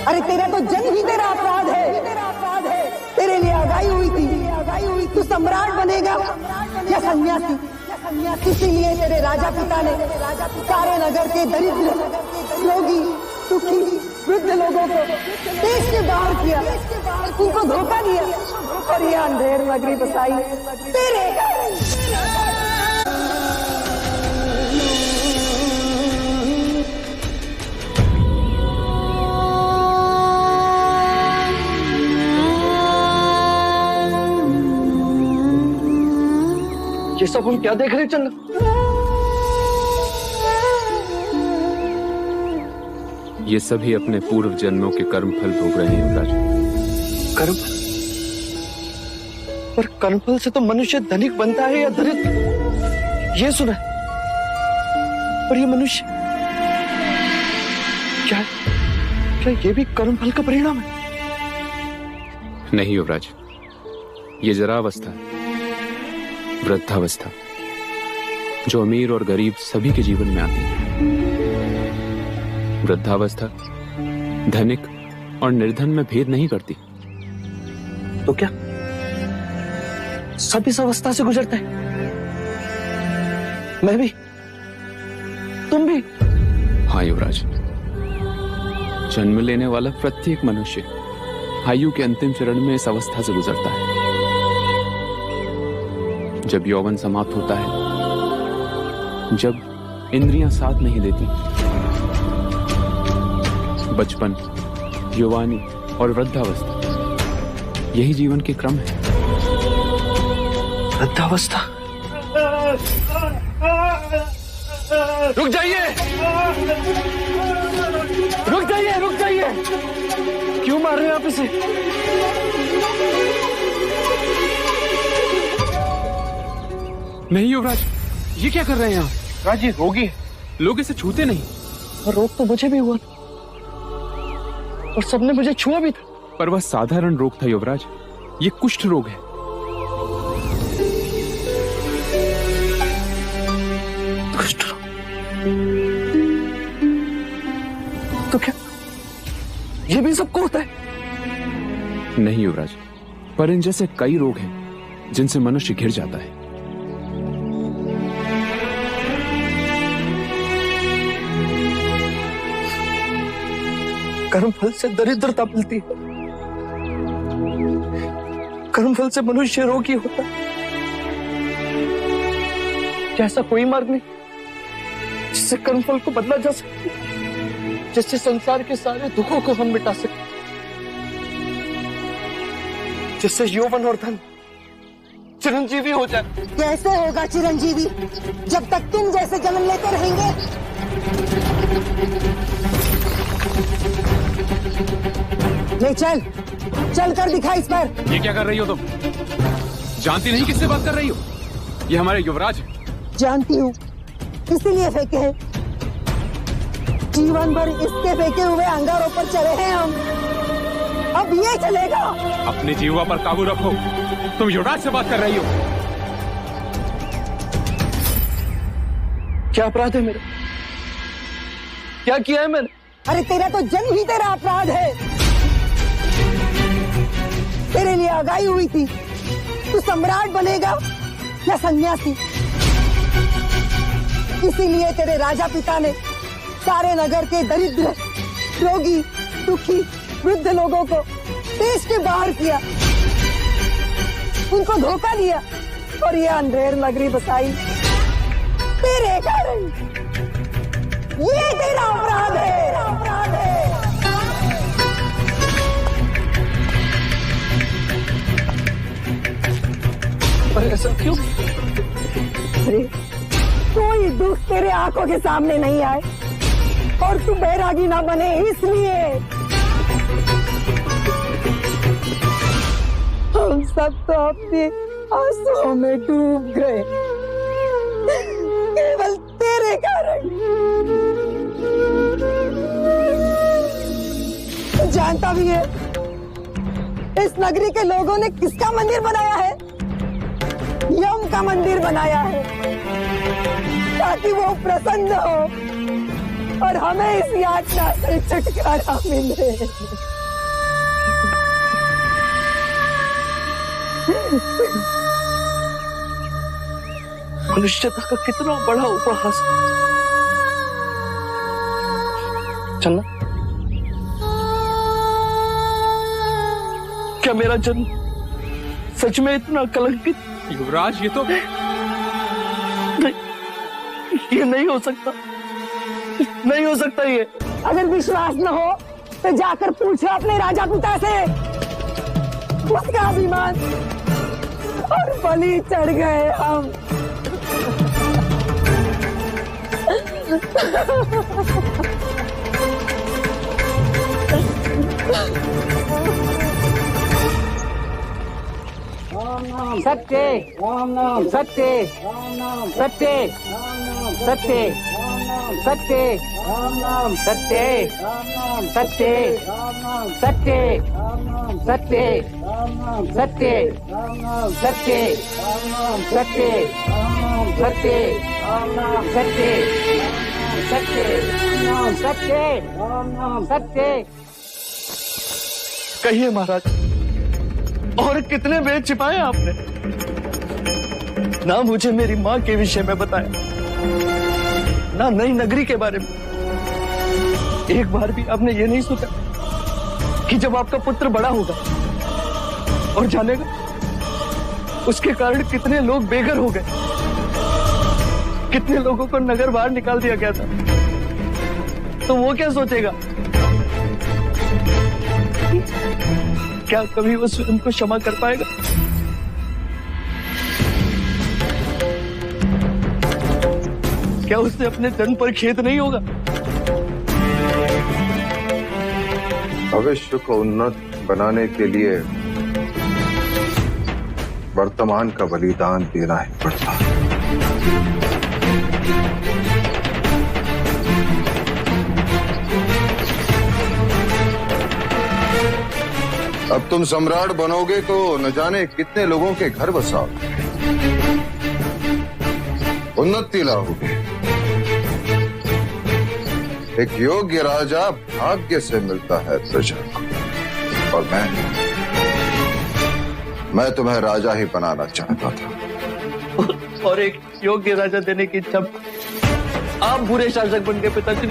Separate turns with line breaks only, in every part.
अरे तेरा तो जन्म ही तेरा अपराध है। तेरे लिए आगाही हुई थी। तू सम्राट बनेगा या सन्यासी? इसीलिए तेरे राजा पिता ने सारे नगर के दरिद्र, रोगी, दुखी, वृद्ध लोगों को देश के बाहर किया, उनको धोखा दिया और ये अंधेर नगरी बसाई तेरे।
ये सब हम क्या देख रहे हैं चंद्र?
ये सभी अपने पूर्व जन्मों के कर्म फल भोग रहे हैं युवराज।
कर्म? पर कर्मफल से तो मनुष्य धनिक बनता है या दरिद्र, ये सुना है। पर ये मनुष्य क्या ये भी कर्मफल का परिणाम है?
नहीं युवराज, ये जरावस्था है, वृद्धावस्था, जो अमीर और गरीब सभी के जीवन में आती है। वृद्धावस्था धनिक और निर्धन में भेद नहीं करती।
तो क्या सब इस अवस्था से गुजरते हैं? मैं भी, तुम भी?
हाँ युवराज, जन्म लेने वाला प्रत्येक मनुष्य आयु के अंतिम चरण में इस अवस्था से गुजरता है। जब यौवन समाप्त होता है, जब इंद्रियां साथ नहीं देती, बचपन, युवानी और वृद्धावस्था, यही जीवन के क्रम है।
वृद्धावस्था? रुक जाइए, रुक जाइए, रुक जाइए! क्यों मार रहे हैं आप इसे?
नहीं युवराज, ये क्या कर रहे हैं आप?
राज, ये रोगी है।
लोग इसे छूते नहीं।
और रोग तो मुझे भी हुआ था और सबने मुझे छुआ भी था।
पर वह साधारण रोग था युवराज, ये कुष्ठ रोग है।
कुष्ठ रोग? तो क्या ये भी सबको होता है?
नहीं युवराज, पर इन जैसे कई रोग हैं जिनसे मनुष्य घिर जाता है।
कर्मफल से दरिद्रता मिलती है, कर्मफल से मनुष्य रोगी होता है। क्या ऐसा कोई मार्ग नहीं जिससे कर्मफल को बदला जा सके, जिससे संसार के सारे दुखों को हम मिटा सके, जिससे यौवन और धन चिरंजीवी हो जाए?
कैसे होगा चिरंजीवी जब तक तुम जैसे जन्म लेते रहेंगे? ले चल, चल कर दिखा इस पर।
ये क्या कर रही हो तुम? जानती नहीं किससे बात कर रही हो? ये हमारे युवराज हैं।
जानती हूँ, इसीलिए फेंके हैं। जीवन भर इसके फेंके हुए अंगारों पर चले हैं हम, अब ये चलेगा?
अपने जीवा पर काबू रखो, तुम युवराज से बात कर रही हो।
क्या अपराध है मेरा? क्या किया है मैंने?
अरे तेरा तो जन्म ही तेरा अपराध है। तेरे लिए आगाही हुई थी। तू सम्राट बनेगा या सन्यासी? इसीलिए तेरे राजा पिता ने सारे नगर के दरिद्र, रोगी, दुखी, वृद्ध लोगों को देश के बाहर किया, उनको धोखा दिया और ये अंधेर नगरी बसाई तेरे कारण। ये तेरा अपराध है।
पर ऐसा क्यों?
अरे कोई दुख तेरे आंखों के सामने नहीं आए और तू बैरागी ना बने, इसलिए हम सब तो अपने आंसुओं में डूब गए, केवल तेरे कारण। तू जानता भी है इस नगरी के लोगों ने किसका मंदिर बनाया है? यम का मंदिर बनाया है, ताकि वो प्रसन्न हो और हमें इस यातना से छुटकारा मिले।
मनुष्यता का कितना बड़ा उपहास। चलना, क्या मेरा जन्म सच में इतना कलंकित?
युवराज, ये तो
नहीं, ये नहीं हो सकता, नहीं हो सकता ये।
अगर विश्वास न हो तो जाकर पूछो अपने राजा पिता से। उसका अभिमान और बलि चढ़ गए हम।
सत्य सत्य सत्य सत्य सत्य सत्य सत्य सत्य सत्य सत्य सत्य सत्य सत्य सत्य सत्य सत्य।
कहिए महाराज, और कितने वेद छिपाए आपने? ना मुझे मेरी माँ के विषय में बताया, ना नई नगरी के बारे में। एक बार भी आपने ये नहीं सोचा कि जब आपका पुत्र बड़ा होगा और जानेगा, उसके कारण कितने लोग बेघर हो गए, कितने लोगों को नगर बाहर निकाल दिया गया था, तो वो क्या सोचेगा? क्या कभी वो स्वयं को क्षमा कर पाएगा? क्या उससे अपने जन्म पर खेद नहीं होगा?
भविष्य को उन्नत बनाने के लिए वर्तमान का बलिदान देना ही पड़ता है। अब तुम सम्राट बनोगे तो न जाने कितने लोगों के घर बसाओगे, उन्नति लाओगे। एक योग्य राजा भाग्य से मिलता है प्रजा को, और मैं तुम्हें राजा ही बनाना चाहता था।
और एक योग्य राजा देने की इच्छा आप बुरे शासक बन गए पिताजी।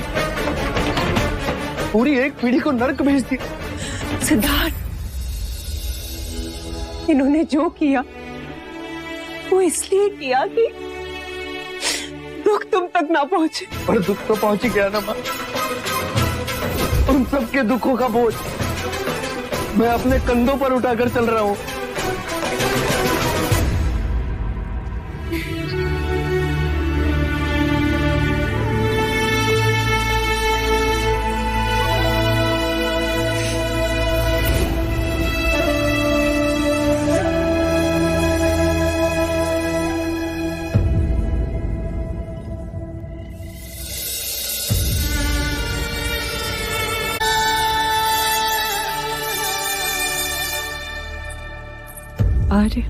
पूरी एक पीढ़ी को नर्क भेज दिया।
सिद्धार्थ, इन्होंने जो किया वो इसलिए किया कि दुख तुम तक ना पहुंचे।
और दुख तो पहुंच ही गया ना मां। उन सबके दुखों का बोझ मैं अपने कंधों पर उठाकर चल रहा हूं।
आर्य,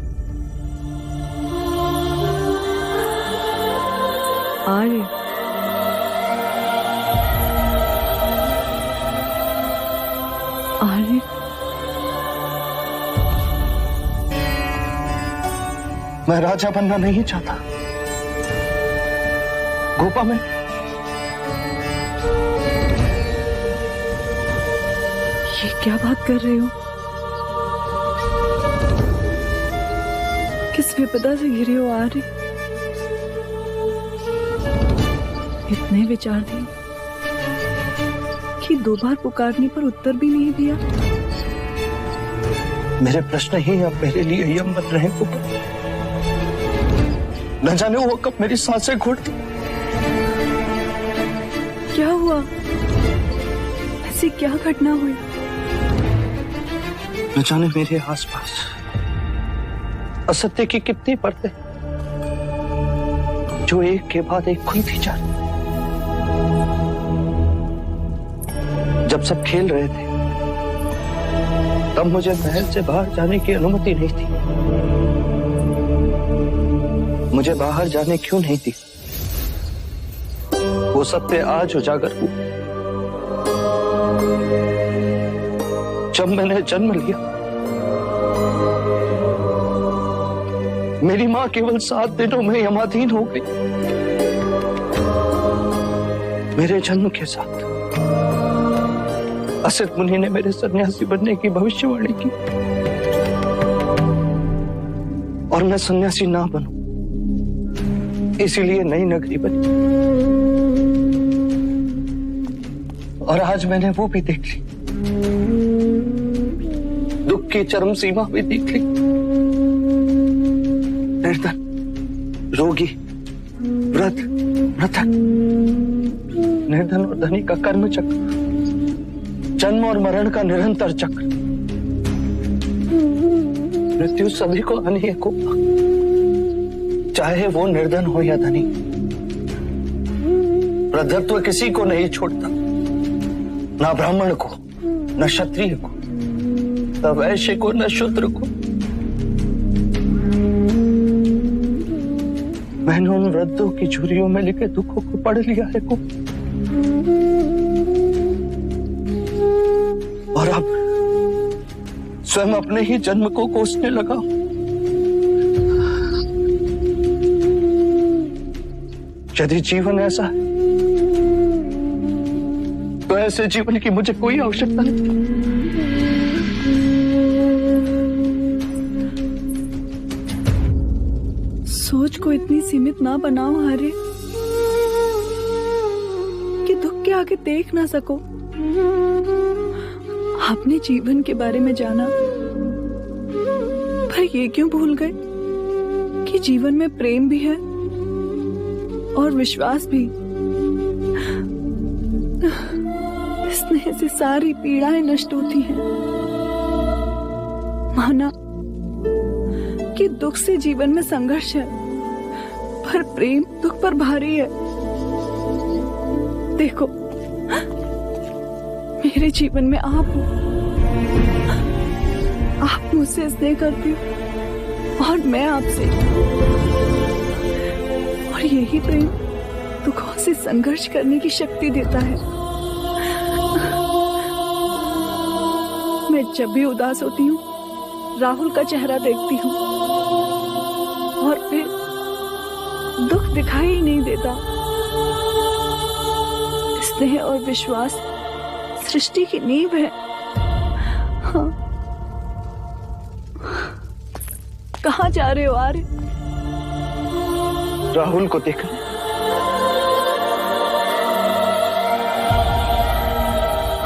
आर्य, आर्य,
मैं राजा बनना नहीं चाहता गोपा। मैं
ये क्या बात कर रहे हो? किस विपदा से घिरे हो आर्य? इतने विचार दिए कि 2 बार पुकारने पर उत्तर भी नहीं दिया।
मेरे प्रश्न ही अब मेरे लिए यम बन रहे हैं गोपा। न जाने वो कब मेरी सांसें घुट।
क्या हुआ? ऐसी क्या घटना हुई?
न जाने मेरे आसपास असत्य की कितनी परतें जो एक के बाद एक खुलती जा रही। जब सब खेल रहे थे तब मुझे महल से बाहर जाने की अनुमति नहीं थी। मुझे बाहर जाने क्यों नहीं थी वो सत्य आज उजागर हुआ जब मैंने जन्म लिया। मेरी मां केवल 7 दिनों में यमाधीन हो गई। मेरे जन्म के साथ असित मुनि ने मेरे सन्यासी बनने की भविष्यवाणी की और मैं सन्यासी ना बनूं, इसीलिए नई नगरी बनी। और आज मैंने वो भी देख ली, दुख की चरम सीमा भी देख ली। निर्धन, रोगी, वृद्ध, मृतक, निर्धन और धनी का कर्म चक्र, जन्म और मरण का निरंतर चक्र। मृत्यु सभी को आनी है को, चाहे वो निर्धन हो या धनी। वृद्धत्व किसी को नहीं छोड़ता, ना ब्राह्मण को, न क्षत्रिय को, न वैश्य को, न शूद्र को। मैंने उन वृद्धों की झुर्रियों में लिखे दुखों को पढ़ लिया है को, और अब स्वयं अपने ही जन्म को कोसने लगा। यदि जीवन ऐसा है तो ऐसे जीवन की मुझे कोई आवश्यकता नहीं।
सोच को इतनी सीमित ना बनाओ आर्य कि दुख के आगे देख ना सको। आपने जीवन के बारे में जाना, पर ये क्यों भूल गए कि जीवन में प्रेम भी है और विश्वास भी। स्नेह से सारी पीड़ाएं नष्ट होती हैं। माना कि दुख से जीवन में संघर्ष है, पर प्रेम दुख पर भारी है। देखो, मेरे जीवन में आप हो, आप मुझसे स्नेह करती हो और मैं आपसे, और यही प्रेम दुखों से संघर्ष करने की शक्ति देता है। मैं जब भी उदास होती हूँ, राहुल का चेहरा देखती हूँ और फिर दुख दिखाई ही नहीं देता। स्नेह और विश्वास सृष्टि की नींव है। हाँ। कहाँ जा रहे हो आर्य?
राहुल को देखना।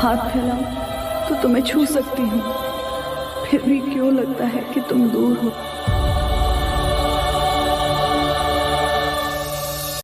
हाथ फैलाऊं तो तुम्हें छू सकती हूँ, फिर भी क्यों लगता है कि तुम दूर हो।